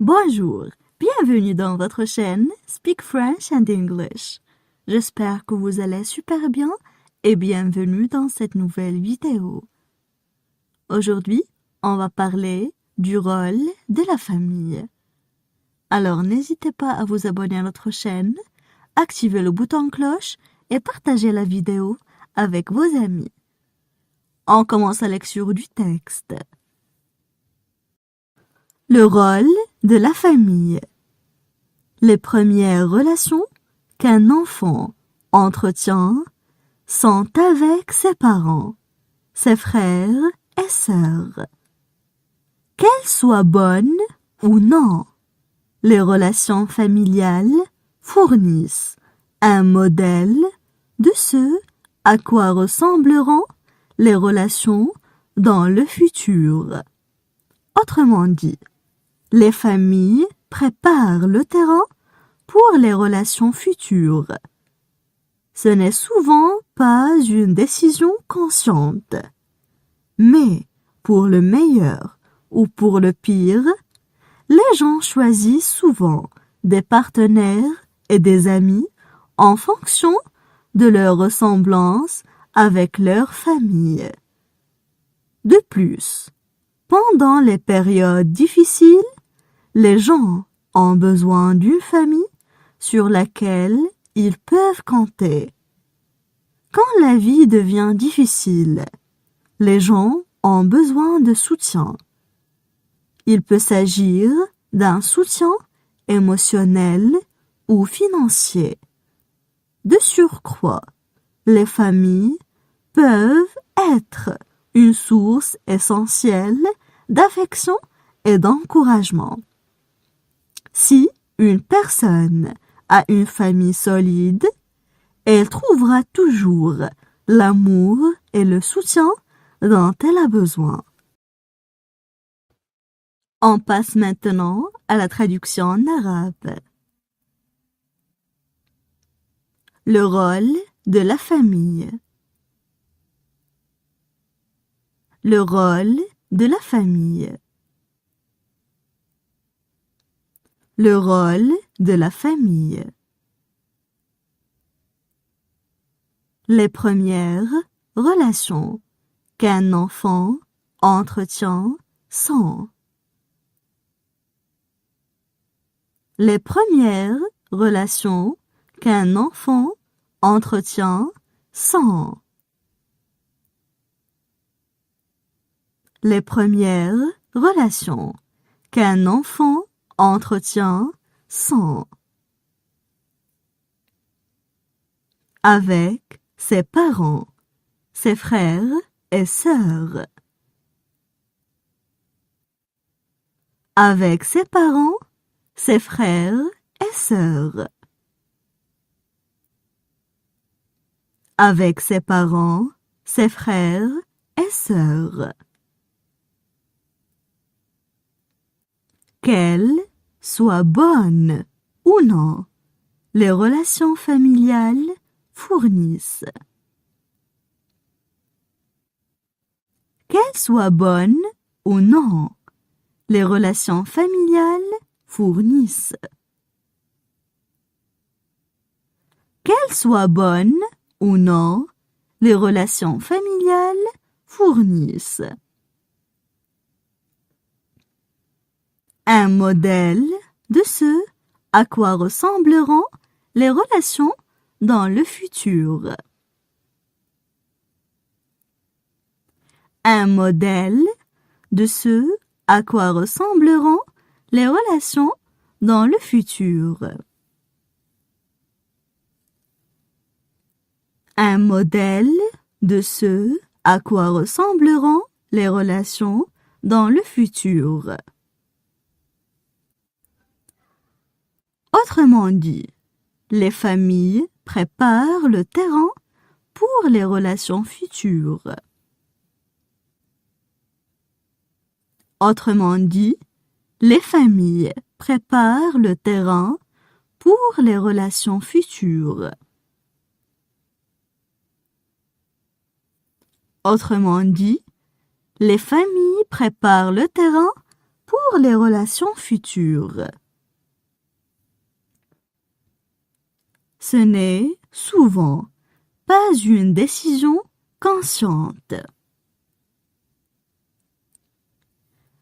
Bonjour, bienvenue dans votre chaîne Speak French and English. J'espère que vous allez super bien et bienvenue dans cette nouvelle vidéo. Aujourd'hui, on va parler du rôle de la famille. Alors n'hésitez pas à vous abonner à notre chaîne, activer le bouton cloche et partager la vidéo avec vos amis. On commence la lecture du texte. Le rôle de la famille. Les premières relations qu'un enfant entretient sont avec ses parents, ses frères et sœurs. Qu'elles soient bonnes ou non, les relations familiales fournissent un modèle de ce à quoi ressembleront les relations dans le futur. Autrement dit, les familles préparent le terrain pour les relations futures. Ce n'est souvent pas une décision consciente. Mais pour le meilleur ou pour le pire, les gens choisissent souvent des partenaires et des amis en fonction de leur ressemblance avec leur famille. De plus, pendant les périodes difficiles, les gens ont besoin d'une famille sur laquelle ils peuvent compter. Quand la vie devient difficile, les gens ont besoin de soutien. Il peut s'agir d'un soutien émotionnel ou financier. De surcroît, les familles peuvent être une source essentielle d'affection et d'encouragement. Si une personne a une famille solide, elle trouvera toujours l'amour et le soutien dont elle a besoin. On passe maintenant à la traduction en arabe. Le rôle de la famille. Le rôle de la famille. Le rôle de la famille. Les premières relations qu'un enfant entretient sont. Les premières relations qu'un enfant entretient sont. Les premières relations qu'un enfant entretient sont. Avec ses parents, ses frères et sœurs. Avec ses parents, ses frères et sœurs. Avec ses parents, ses frères et sœurs. Qu'elles soient bonnes ou non, les relations familiales fournissent. Qu'elles soient bonnes ou non, les relations familiales fournissent. Qu'elles soient bonnes ou non, les relations familiales fournissent. Un modèle de ce à quoi ressembleront les relations dans le futur. Un modèle de ce à quoi ressembleront les relations dans le futur. Un modèle de ce à quoi ressembleront les relations dans le futur. Autrement dit, les familles préparent le terrain pour les relations futures. Autrement dit, les familles préparent le terrain pour les relations futures. Autrement dit, les familles préparent le terrain pour les relations futures. Ce n'est souvent pas une décision consciente.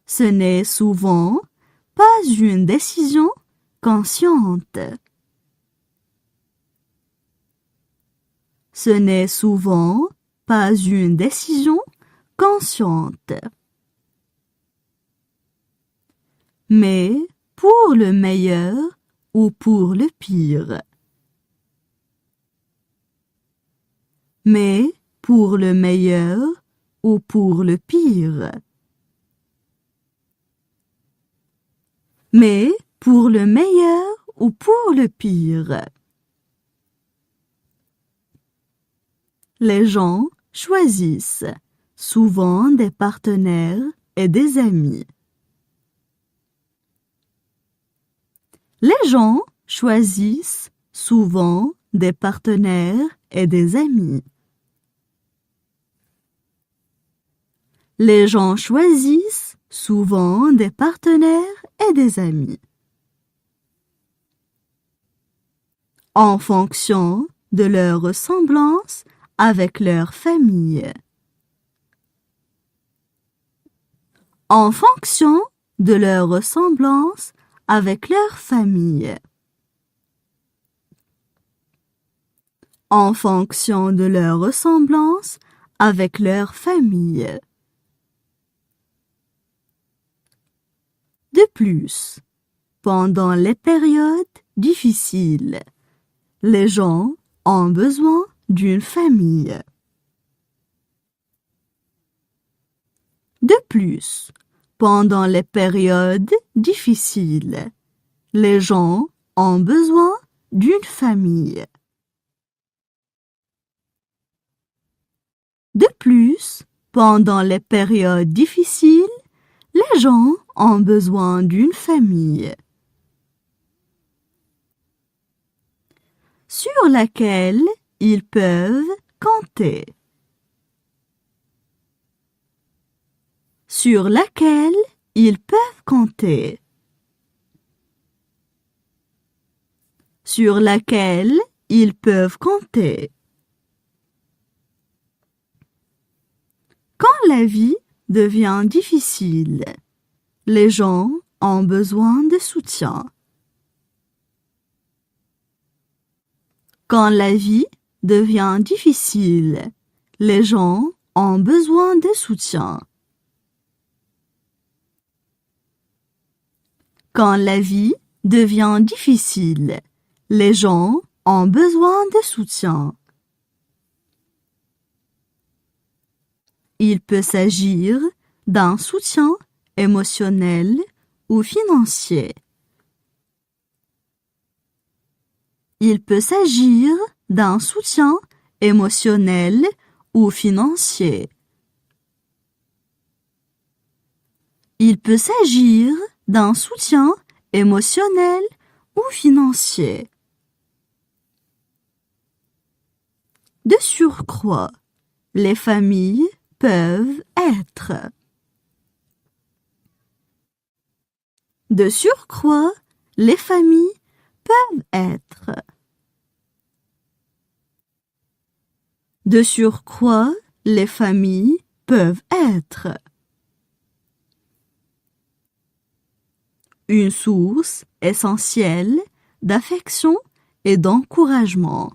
Ce n'est souvent pas une décision consciente. Ce n'est souvent pas une décision consciente. Mais pour le meilleur ou pour le pire. Mais pour le meilleur ou pour le pire. Mais pour le meilleur ou pour le pire. Les gens choisissent souvent des partenaires et des amis. Les gens choisissent souvent des partenaires et des amis. Les gens choisissent souvent des partenaires et des amis. En fonction de leur ressemblance avec leur famille. En fonction de leur ressemblance avec leur famille. En fonction de leur ressemblance avec leur famille. De plus, pendant les périodes difficiles, les gens ont besoin d'une famille. De plus, pendant les périodes difficiles, les gens ont besoin d'une famille. De plus, pendant les périodes difficiles, les gens ont besoin d'une famille. Sur laquelle ils peuvent compter. Sur laquelle ils peuvent compter. Sur laquelle ils peuvent compter. Quand la vie devient difficile, les gens ont besoin de soutien. Quand la vie devient difficile, les gens ont besoin de soutien. Quand la vie devient difficile, les gens ont besoin de soutien. Il peut s'agir d'un soutien émotionnel ou financier. Il peut s'agir d'un soutien émotionnel ou financier. Il peut s'agir d'un soutien émotionnel ou financier. De surcroît, les familles peuvent être. De surcroît, les familles peuvent être. De surcroît, les familles peuvent être. Une source essentielle d'affection et d'encouragement.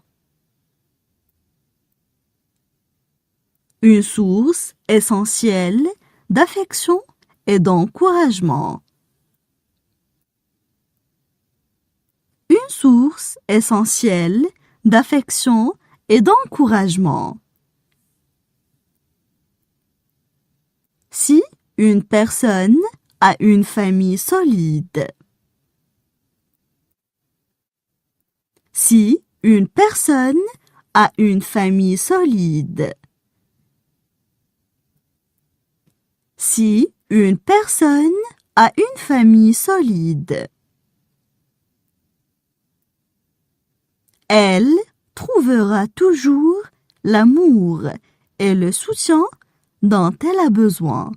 Une source essentielle d'affection et d'encouragement. Une source essentielle d'affection et d'encouragement. Si une personne a une famille solide. Si une personne a une famille solide. Si une personne a une famille solide. Elle trouvera toujours l'amour et le soutien dont elle a besoin.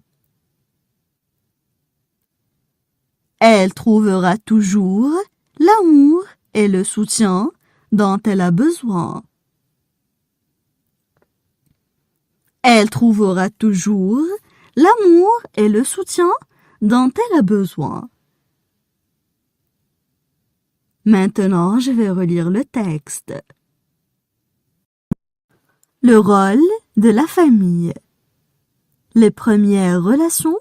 Elle trouvera toujours l'amour et le soutien dont elle a besoin. Elle trouvera toujours l'amour et le soutien dont elle a besoin. Maintenant, je vais relire le texte. Le rôle de la famille. Les premières relations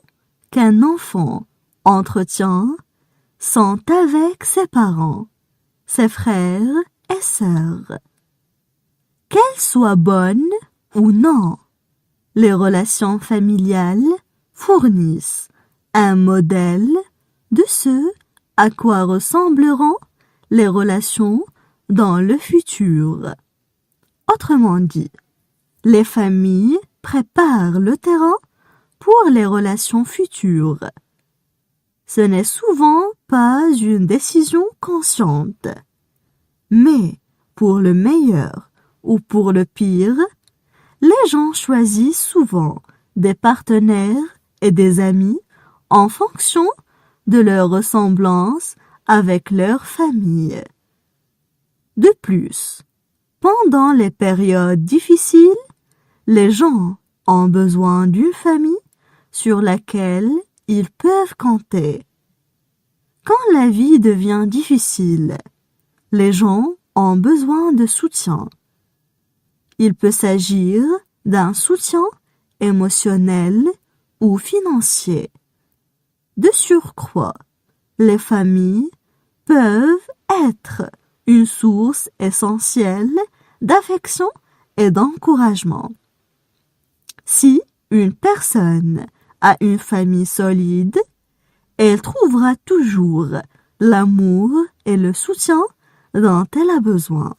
qu'un enfant entretient sont avec ses parents, ses frères et sœurs. Qu'elles soient bonnes ou non, les relations familiales fournissent un modèle de ce à quoi ressembleront les relations dans le futur. Autrement dit, les familles préparent le terrain pour les relations futures. Ce n'est souvent pas une décision consciente. Mais pour le meilleur ou pour le pire, les gens choisissent souvent des partenaires et des amis en fonction de leur ressemblance avec leur famille. De plus, pendant les périodes difficiles, les gens ont besoin d'une famille sur laquelle ils peuvent compter. Quand la vie devient difficile, les gens ont besoin de soutien. Il peut s'agir d'un soutien émotionnel ou financier. De surcroît, les familles peuvent être une source essentielle d'affection et d'encouragement. Si une personne a une famille solide, elle trouvera toujours l'amour et le soutien dont elle a besoin.